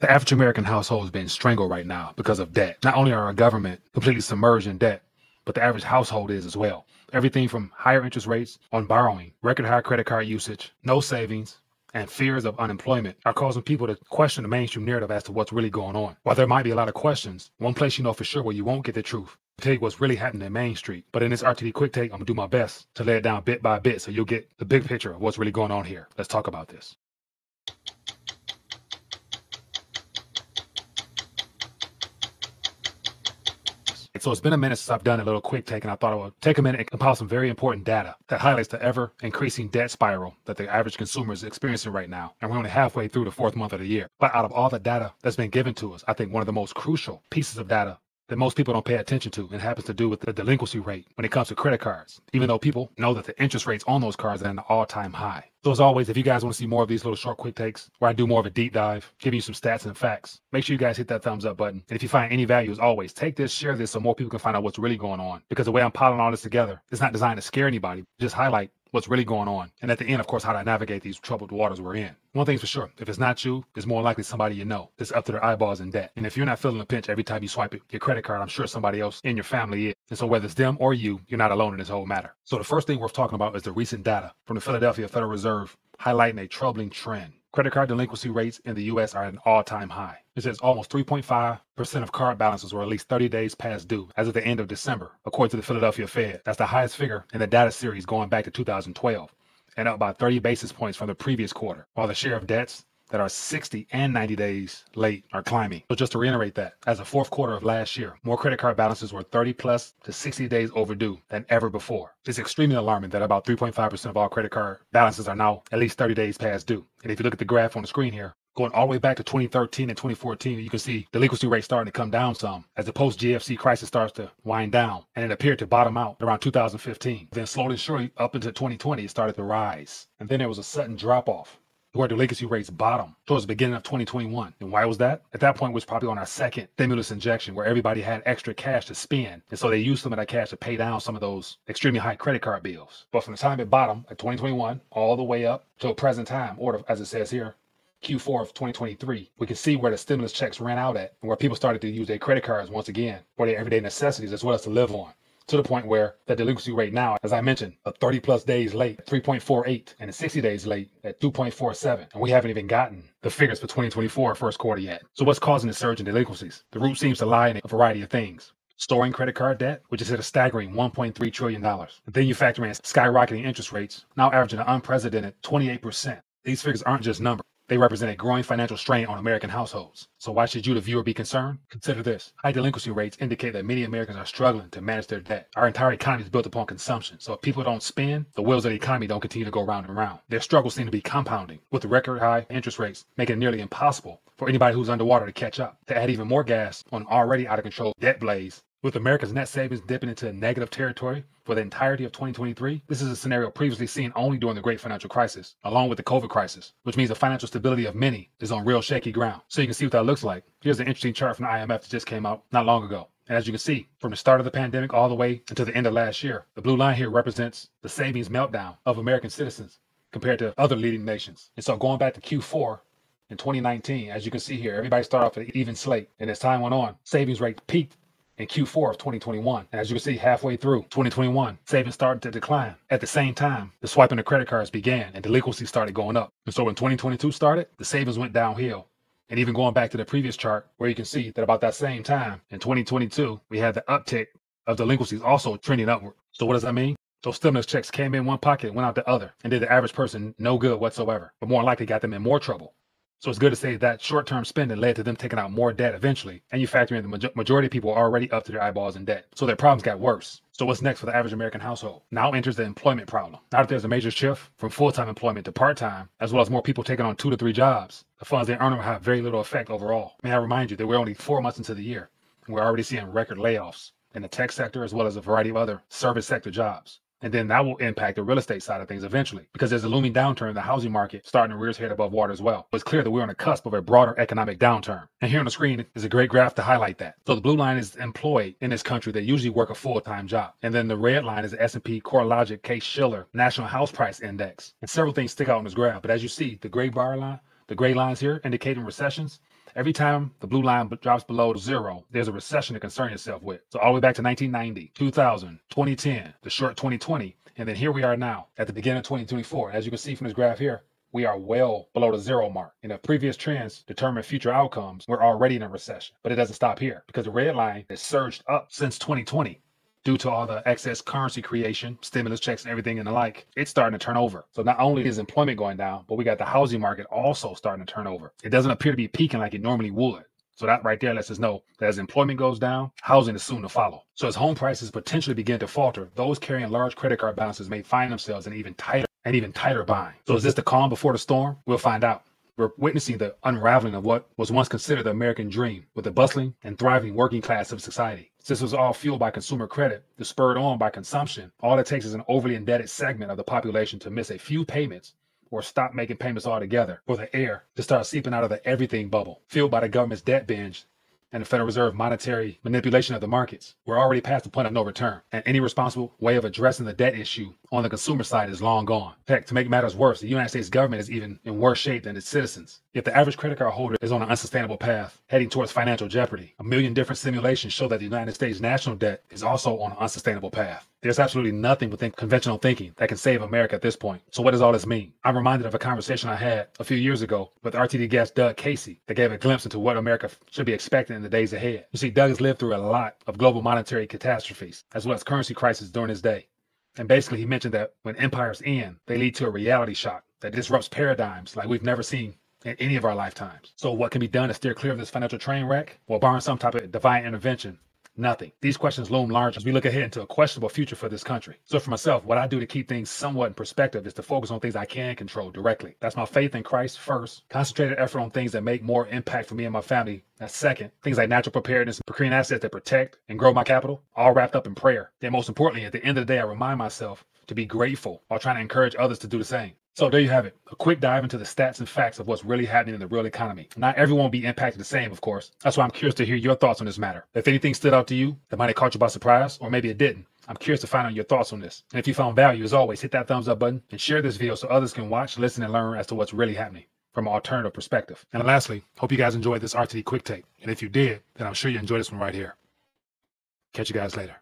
The average American household is being strangled right now because of debt. Not only are our government completely submerged in debt, but the average household is as well. Everything from higher interest rates on borrowing, record high credit card usage, no savings, and fears of unemployment are causing people to question the mainstream narrative as to what's really going on. While there might be a lot of questions, one place you know for sure where you won't get the truth, I'll tell you what's really happening in Main Street. But in this RTD quick take, I'm gonna do my best to lay it down bit by bit so you'll get the big picture of what's really going on here. Let's talk about this. So it's been a minute since I've done a little quick take, and I thought I would take a minute and compile some very important data that highlights the ever increasing debt spiral that the average consumer is experiencing right now. And we're only halfway through the 4th month of the year. But out of all the data that's been given to us, I think one of the most crucial pieces of data that most people don't pay attention to, and happens to do with the delinquency rate when it comes to credit cards, even though people know that the interest rates on those cards are at an all-time high. So as always, if you guys want to see more of these little short quick takes where I do more of a deep dive, giving you some stats and facts, make sure you guys hit that thumbs up button. And if you find any value, as always, take this, share this so more people can find out what's really going on. Because the way I'm piling all this together, it's not designed to scare anybody, just highlight what's really going on. And at the end, of course, how to navigate these troubled waters we're in. One thing's for sure, if it's not you, it's more likely somebody you know that's up to their eyeballs in debt. And if you're not feeling the pinch every time you swipe your credit card, I'm sure somebody else in your family is. And so whether it's them or you, you're not alone in this whole matter. So the first thing worth talking about is the recent data from the Philadelphia Federal Reserve highlighting a troubling trend. Credit card delinquency rates in the U.S. are at an all-time high. It says almost 3.5% of card balances were at least 30 days past due as of the end of December, according to the Philadelphia Fed. That's the highest figure in the data series going back to 2012, and up by 30 basis points from the previous quarter, while the share of debts that are 60 and 90 days late are climbing. So just to reiterate that, as the 4th quarter of last year, more credit card balances were 30 plus to 60 days overdue than ever before. It's extremely alarming that about 3.5% of all credit card balances are now at least 30 days past due. And if you look at the graph on the screen here, going all the way back to 2013 and 2014, you can see delinquency rates starting to come down some as the post-GFC crisis starts to wind down, and it appeared to bottom out around 2015. Then slowly and surely up into 2020, it started to rise. And then there was a sudden drop-off where delinquency rates bottomed towards the beginning of 2021. And why was that? At that point, was probably on our second stimulus injection where everybody had extra cash to spend. And so they used some of that cash to pay down some of those extremely high credit card bills. But from the time it bottomed at 2021 all the way up to a present time, or as it says here, Q4 of 2023, we can see where the stimulus checks ran out at and where people started to use their credit cards once again for their everyday necessities as well as to live on. To the point where the delinquency rate now, as I mentioned, a 30 plus days late at 3.48 and a 60 days late at 2.47. And we haven't even gotten the figures for 2024 first quarter yet. So what's causing the surge in delinquencies? The root seems to lie in a variety of things. Storing credit card debt, which is at a staggering $1.3 trillion. And then you factor in skyrocketing interest rates, now averaging an unprecedented 28%. These figures aren't just numbers. They represent a growing financial strain on American households. So why should you, the viewer, be concerned? Consider this. High delinquency rates indicate that many Americans are struggling to manage their debt. Our entire economy is built upon consumption. So if people don't spend, the wheels of the economy don't continue to go round and round. Their struggles seem to be compounding, with the record high interest rates making it nearly impossible for anybody who's underwater to catch up. To add even more gas on an already out of control debt blaze, with America's net savings dipping into negative territory for the entirety of 2023, this is a scenario previously seen only during the Great Financial Crisis, along with the COVID crisis, which means the financial stability of many is on real shaky ground. So you can see what that looks like. Here's an interesting chart from the IMF that just came out not long ago. And as you can see, from the start of the pandemic all the way until the end of last year, the blue line here represents the savings meltdown of American citizens compared to other leading nations. And so going back to Q4 in 2019, as you can see here, everybody started off at an even slate. And as time went on, savings rates peaked in Q4 of 2021. And as you can see, halfway through 2021, savings started to decline. At the same time, the swiping of credit cards began and delinquency started going up. And so when 2022 started, the savings went downhill. And even going back to the previous chart, where you can see that about that same time in 2022, we had the uptick of delinquencies also trending upward. So what does that mean? Those stimulus checks came in one pocket and went out the other and did the average person no good whatsoever, but more likely got them in more trouble. So it's good to say that short-term spending led to them taking out more debt eventually, and you factor in the majority of people are already up to their eyeballs in debt. So their problems got worse. So what's next for the average American household? Now enters the employment problem. Now that there's a major shift from full-time employment to part-time, as well as more people taking on 2 to 3 jobs, the funds they earn will have very little effect overall. May I remind you that we're only 4 months into the year, and we're already seeing record layoffs in the tech sector as well as a variety of other service sector jobs. And then that will impact the real estate side of things eventually, because there's a looming downturn in the housing market starting to rear its head above water as well. It's clear that we're on the cusp of a broader economic downturn. And here on the screen is a great graph to highlight that. So the blue line is employed in this country that usually work a full-time job. And then the red line is the S&P CoreLogic Case-Shiller National House Price Index. And several things stick out on this graph. But as you see, the gray bar line, the gray lines here indicating recessions, Every time the blue line drops below 0, there's a recession to concern yourself with. So all the way back to 1990, 2000, 2010, the short 2020, and then here we are now at the beginning of 2024. As you can see from this graph here, we are well below the 0 mark. And if previous trends determine future outcomes, we're already in a recession. But it doesn't stop here, because the red line has surged up since 2020 due to all the excess currency creation, stimulus checks and everything and the like. It's starting to turn over. So not only is employment going down, but we got the housing market also starting to turn over. It doesn't appear to be peaking like it normally would. So that right there lets us know that as employment goes down, housing is soon to follow. So as home prices potentially begin to falter, those carrying large credit card balances may find themselves in even tighter bind. So is this the calm before the storm? We'll find out. We're witnessing the unraveling of what was once considered the American dream, with the bustling and thriving working class of society. Since it was all fueled by consumer credit, spurred on by consumption, all it takes is an overly indebted segment of the population to miss a few payments or stop making payments altogether for the air to start seeping out of the everything bubble, fueled by the government's debt binge and the Federal Reserve monetary manipulation of the markets. We're already past the point of no return, and any responsible way of addressing the debt issue on the consumer side is long gone. Heck, to make matters worse, the United States government is even in worse shape than its citizens. If the average credit card holder is on an unsustainable path, heading towards financial jeopardy, a million different simulations show that the United States national debt is also on an unsustainable path. There's absolutely nothing within conventional thinking that can save America at this point. So what does all this mean? I'm reminded of a conversation I had a few years ago with RTD guest Doug Casey that gave a glimpse into what America should be expecting in the days ahead. You see, Doug has lived through a lot of global monetary catastrophes, as well as currency crises during his day. And basically, he mentioned that when empires end, they lead to a reality shock that disrupts paradigms like we've never seen in any of our lifetimes. So what can be done to steer clear of this financial train wreck? Well, barring some type of divine intervention, nothing. These questions loom large as we look ahead into a questionable future for this country. So for myself, what I do to keep things somewhat in perspective is to focus on things I can control directly. That's my faith in Christ first, concentrated effort on things that make more impact for me and my family. That's second, things like natural preparedness, procuring assets that protect and grow my capital, all wrapped up in prayer. Then most importantly, at the end of the day, I remind myself to be grateful while trying to encourage others to do the same. So there you have it, a quick dive into the stats and facts of what's really happening in the real economy. Not everyone will be impacted the same, of course. That's why I'm curious to hear your thoughts on this matter. If anything stood out to you that might have caught you by surprise, or maybe it didn't, I'm curious to find out your thoughts on this. And if you found value, as always, hit that thumbs up button and share this video so others can watch, listen, and learn as to what's really happening from an alternative perspective. And lastly, hope you guys enjoyed this RTD quick take. And if you did, then I'm sure you enjoyed this one right here. Catch you guys later.